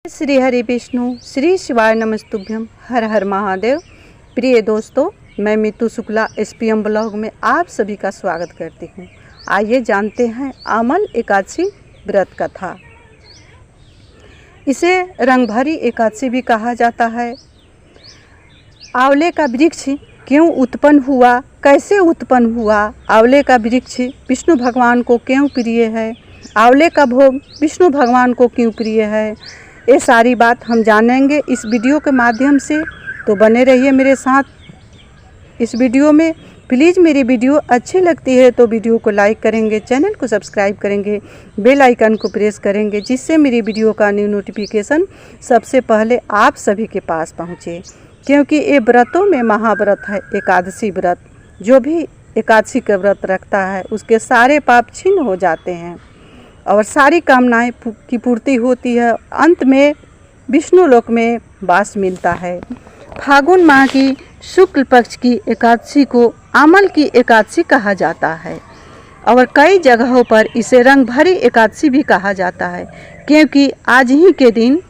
श्री हरि विष्णु श्री शिवाय नमस्तुभ्यम। हर हर महादेव। प्रिय दोस्तों, मैं मीतू शुक्ला SPM ब्लॉग में आप सभी का स्वागत करती हूँ। आइए जानते हैं आमल एकादशी व्रत कथा। इसे रंगभरी एकादशी भी कहा जाता है। आंवले का वृक्ष क्यों उत्पन्न हुआ, कैसे उत्पन्न हुआ, आंवले का वृक्ष विष्णु भगवान को क्यों प्रिय है, आंवले का भोग विष्णु भगवान को क्यों प्रिय है, ये सारी बात हम जानेंगे इस वीडियो के माध्यम से। तो बने रहिए मेरे साथ इस वीडियो में। प्लीज़ मेरी वीडियो अच्छी लगती है तो वीडियो को लाइक करेंगे, चैनल को सब्सक्राइब करेंगे, बेल आइकन को प्रेस करेंगे, जिससे मेरी वीडियो का न्यू नोटिफिकेशन सबसे पहले आप सभी के पास पहुँचे। क्योंकि ये व्रतों में महाव्रत है एकादशी व्रत। जो भी एकादशी का व्रत रखता है उसके सारे पाप छिन्न हो जाते हैं और सारी कामनाएं की पूर्ति होती है। अंत में विष्णु लोक में वास मिलता है। फागुन माह की शुक्ल पक्ष की एकादशी को आमल की एकादशी कहा जाता है और कई जगहों पर इसे रंगभरी एकादशी भी कहा जाता है। क्योंकि आज ही के दिन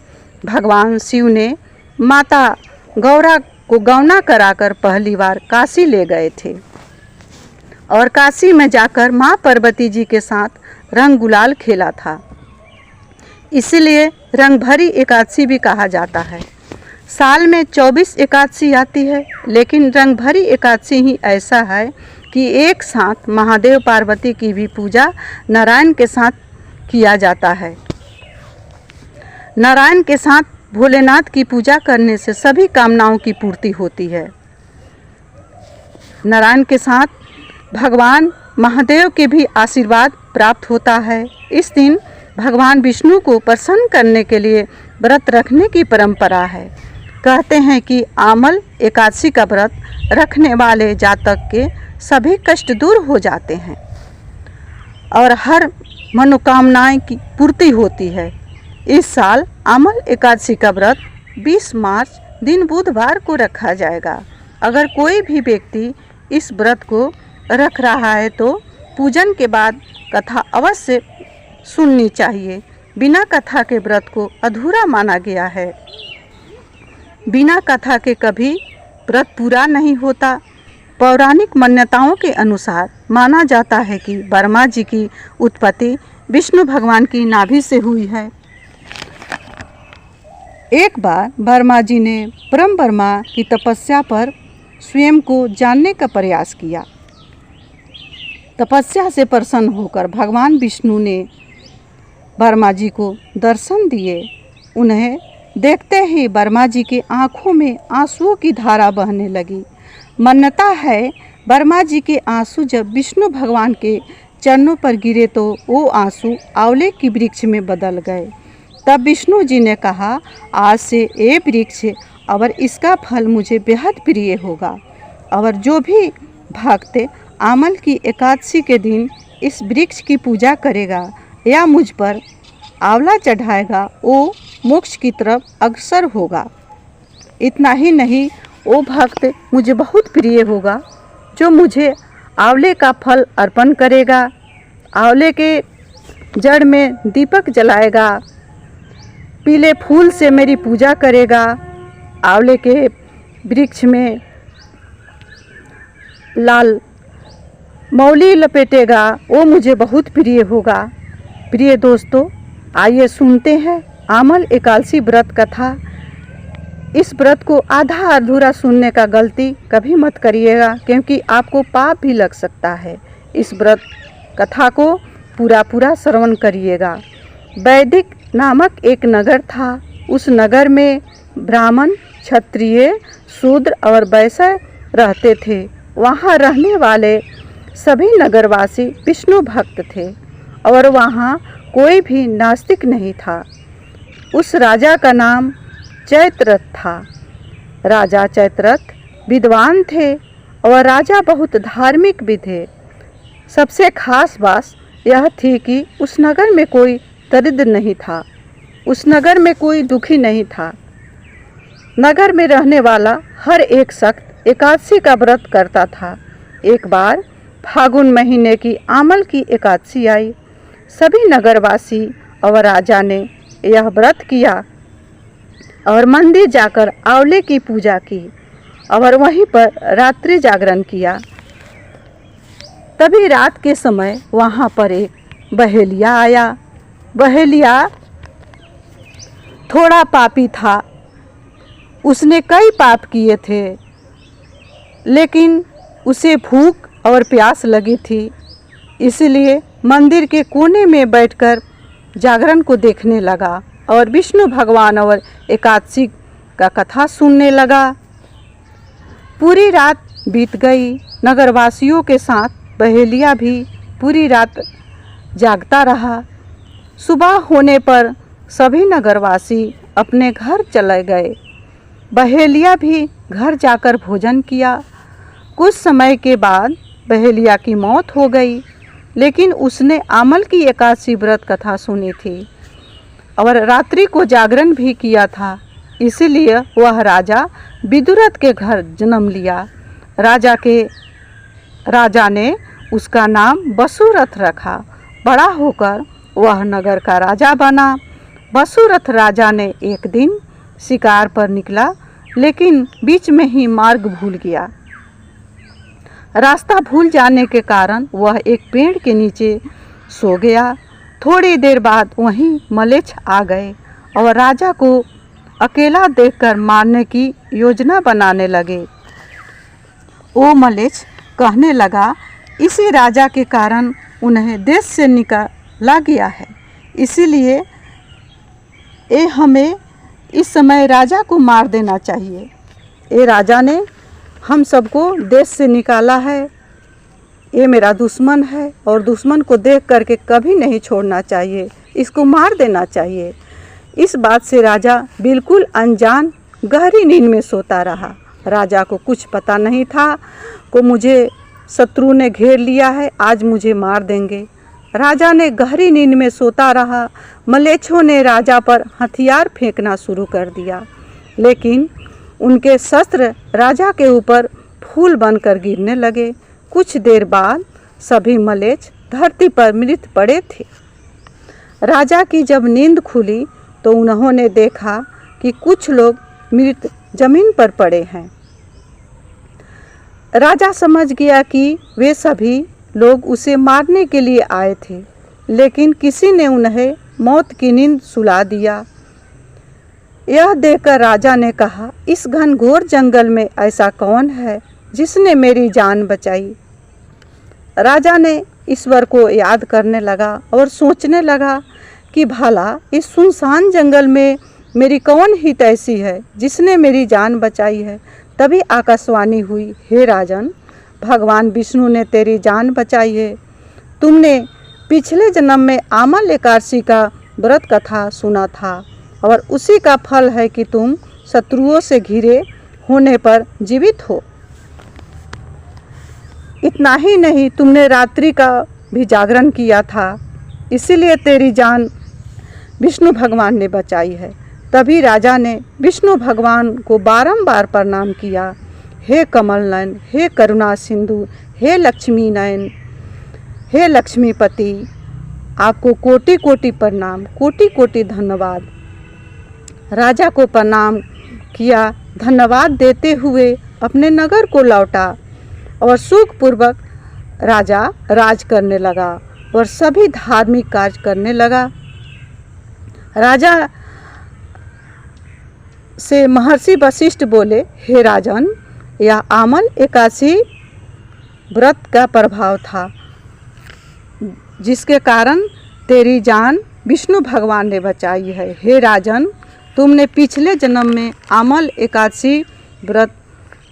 भगवान शिव ने माता गौरा को गौना कराकर पहली बार काशी ले गए थे और काशी में जाकर माँ पार्वती जी के साथ रंग गुलाल खेला था। इसलिए रंगभरी एकादशी भी कहा जाता है। साल में 24 एकादशी आती है, लेकिन रंगभरी एकादशी ही ऐसा है कि एक साथ महादेव पार्वती की भी पूजा नारायण के साथ किया जाता है। नारायण के साथ भोलेनाथ की पूजा करने से सभी कामनाओं की पूर्ति होती है। नारायण के साथ भगवान महादेव के भी आशीर्वाद प्राप्त होता है। इस दिन भगवान विष्णु को प्रसन्न करने के लिए व्रत रखने की परंपरा है। कहते हैं कि आमल एकादशी का व्रत रखने वाले जातक के सभी कष्ट दूर हो जाते हैं और हर मनोकामनाएं की पूर्ति होती है। इस साल आमल एकादशी का व्रत 20 मार्च दिन बुधवार को रखा जाएगा। अगर कोई भी व्यक्ति इस व्रत को रख रहा है तो पूजन के बाद कथा अवश्य सुननी चाहिए। बिना कथा के व्रत को अधूरा माना गया है। बिना कथा के कभी व्रत पूरा नहीं होता। पौराणिक मान्यताओं के अनुसार माना जाता है कि ब्रह्मा जी की उत्पत्ति विष्णु भगवान की नाभि से हुई है। एक बार ब्रह्मा जी ने परम ब्रह्मा की तपस्या पर स्वयं को जानने का प्रयास किया। तपस्या से प्रसन्न होकर भगवान विष्णु ने ब्रह्मा जी को दर्शन दिए। उन्हें देखते ही ब्रह्मा जी की आंखों में आंसुओं की धारा बहने लगी। मान्यता है ब्रह्मा जी के आंसू जब विष्णु भगवान के चरणों पर गिरे तो वो आंसू आंवले की वृक्ष में बदल गए। तब विष्णु जी ने कहा, आज से ये वृक्ष और इसका फल मुझे बेहद प्रिय होगा और जो भी भक्त आमल की एकादशी के दिन इस वृक्ष की पूजा करेगा या मुझ पर आंवला चढ़ाएगा वो मोक्ष की तरफ अग्रसर होगा। इतना ही नहीं, वो भक्त मुझे बहुत प्रिय होगा जो मुझे आंवले का फल अर्पण करेगा, आंवले के जड़ में दीपक जलाएगा, पीले फूल से मेरी पूजा करेगा, आंवले के वृक्ष में लाल मौली लपेटेगा, वो मुझे बहुत प्रिय होगा। प्रिय दोस्तों, आइए सुनते हैं आमल एकादशी व्रत कथा। इस व्रत को आधा अधूरा सुनने का गलती कभी मत करिएगा, क्योंकि आपको पाप भी लग सकता है। इस व्रत कथा को पूरा श्रवण करिएगा। वैदिक नामक एक नगर था। उस नगर में ब्राह्मण, क्षत्रिय, शूद्र और वैश्य रहते थे। वहाँ रहने वाले सभी नगरवासी विष्णु भक्त थे और वहाँ कोई भी नास्तिक नहीं था। उस राजा का नाम चैत्ररथ था। राजा चैत्ररथ विद्वान थे और राजा बहुत धार्मिक भी थे। सबसे खास बात यह थी कि उस नगर में कोई दरिद्र नहीं था, उस नगर में कोई दुखी नहीं था। नगर में रहने वाला हर एक शख्स एकादशी का व्रत करता था। एक बार फागुन महीने की आमल की एकादशी आई। सभी नगरवासी और राजा ने यह व्रत किया। और मंदिर जाकर आंवले की पूजा की और वहीं पर रात्रि जागरण किया। तभी रात के समय वहाँ पर एक बहेलिया आया। बहेलिया थोड़ा पापी था, उसने कई पाप किए थे, लेकिन उसे भूख और प्यास लगी थी, इसलिए मंदिर के कोने में बैठकर जागरण को देखने लगा और विष्णु भगवान और एकादशी का कथा सुनने लगा। पूरी रात बीत गई। नगरवासियों के साथ बहेलिया भी पूरी रात जागता रहा। सुबह होने पर सभी नगरवासी अपने घर चले गए। बहेलिया भी घर जाकर भोजन किया। कुछ समय के बाद बहेलिया की मौत हो गई, लेकिन उसने आमल की एकादशी व्रत कथा सुनी थी और रात्रि को जागरण भी किया था, इसीलिए वह राजा विदुरथ के घर जन्म लिया। राजा ने उसका नाम वसुरथ रखा। बड़ा होकर वह नगर का राजा बना। वसुरथ राजा ने एक दिन शिकार पर निकला, लेकिन बीच में ही मार्ग भूल गया। रास्ता भूल जाने के कारण वह एक पेड़ के नीचे सो गया। थोड़ी देर बाद वहीं मलेच्छ आ गए और राजा को अकेला देखकर मारने की योजना बनाने लगे। वो मलेच्छ कहने लगा, इसी राजा के कारण उन्हें देश से निकाला गया है, इसीलिए हमें इस समय राजा को मार देना चाहिए। ये राजा ने हम सबको देश से निकाला है, ये मेरा दुश्मन है और दुश्मन को देख करके कभी नहीं छोड़ना चाहिए, इसको मार देना चाहिए। इस बात से राजा बिल्कुल अनजान गहरी नींद में सोता रहा। राजा को कुछ पता नहीं था कि मुझे शत्रु ने घेर लिया है, आज मुझे मार देंगे। राजा ने गहरी नींद में सोता रहा। मलेच्छों ने राजा पर हथियार फेंकना शुरू कर दिया, लेकिन उनके शस्त्र राजा के ऊपर फूल बनकर गिरने लगे। कुछ देर बाद सभी मलेच्छ धरती पर मृत पड़े थे। राजा की जब नींद खुली तो उन्होंने देखा कि कुछ लोग मृत जमीन पर पड़े हैं। राजा समझ गया कि वे सभी लोग उसे मारने के लिए आए थे, लेकिन किसी ने उन्हें मौत की नींद सुला दिया। यह देखकर राजा ने कहा, इस घनघोर जंगल में ऐसा कौन है जिसने मेरी जान बचाई। राजा ने ईश्वर को याद करने लगा और सोचने लगा कि भला इस सुनसान जंगल में मेरी कौन हित ऐसी है जिसने मेरी जान बचाई है। तभी आकाशवाणी हुई, हे राजन, भगवान विष्णु ने तेरी जान बचाई है। तुमने पिछले जन्म में आमल एकादशी का व्रत कथा सुना था और उसी का फल है कि तुम शत्रुओं से घिरे होने पर जीवित हो। इतना ही नहीं, तुमने रात्रि का भी जागरण किया था, इसीलिए तेरी जान विष्णु भगवान ने बचाई है। तभी राजा ने विष्णु भगवान को बारंबार प्रणाम किया। हे कमल नयन, हे करुणा सिंधु, हे लक्ष्मी नयन, हे लक्ष्मीपति, आपको कोटि कोटि प्रणाम, कोटि कोटि धन्यवाद। राजा को प्रणाम किया। धन्यवाद देते हुए अपने नगर को लौटा और सुखपूर्वक राजा राज करने लगा और सभी धार्मिक कार्य करने लगा। राजा से महर्षि वशिष्ठ बोले, हे राजन, यह आमल एकादशी व्रत का प्रभाव था, जिसके कारण तेरी जान विष्णु भगवान ने बचाई है। हे राजन, तुमने पिछले जन्म में आमल एकादशी व्रत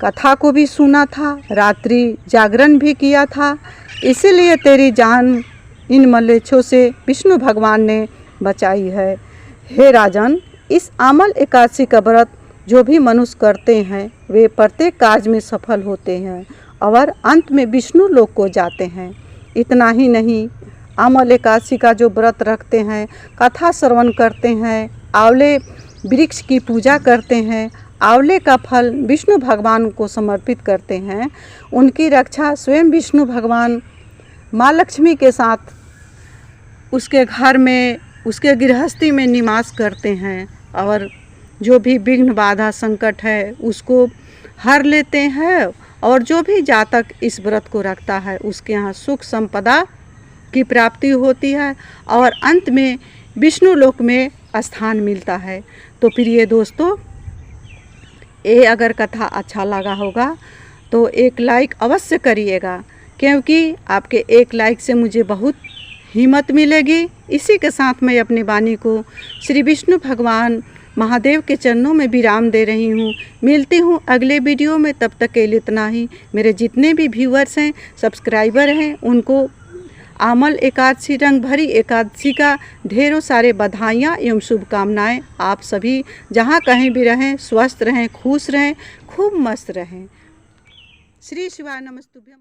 कथा को भी सुना था, रात्रि जागरण भी किया था, इसीलिए तेरी जान इन मलेच्छों से विष्णु भगवान ने बचाई है। हे राजन, इस आमल एकादशी का व्रत जो भी मनुष्य करते हैं वे प्रत्येक कार्य में सफल होते हैं और अंत में विष्णु लोक को जाते हैं। इतना ही नहीं, आमल एकादशी का जो व्रत रखते हैं, कथा श्रवण करते हैं, आंवले वृक्ष की पूजा करते हैं, आंवले का फल विष्णु भगवान को समर्पित करते हैं, उनकी रक्षा स्वयं विष्णु भगवान माँ लक्ष्मी के साथ उसके घर में, उसके गृहस्थी में निवास करते हैं और जो भी विघ्न बाधा संकट है उसको हर लेते हैं, और जो भी जातक इस व्रत को रखता है उसके यहाँ सुख संपदा की प्राप्ति होती है और अंत में विष्णु लोक में स्थान मिलता है। तो प्रिय दोस्तों, ये अगर कथा अच्छा लगा होगा तो एक लाइक अवश्य करिएगा, क्योंकि आपके एक लाइक से मुझे बहुत हिम्मत मिलेगी। इसी के साथ मैं अपनी वाणी को श्री विष्णु भगवान महादेव के चरणों में विराम दे रही हूँ। मिलती हूँ अगले वीडियो में, तब तक के लिए इतना ही। मेरे जितने भी व्यूअर्स हैं, सब्सक्राइबर हैं, उनको आमल एकादशी, रंग भरी एकादशी का ढेरों सारे बधाइयाँ एवं शुभकामनाएं। आप सभी जहाँ कहीं भी रहें, स्वस्थ रहें, खुश रहें, खूब मस्त रहें। श्री शिवाय नमस्तुभ्यम।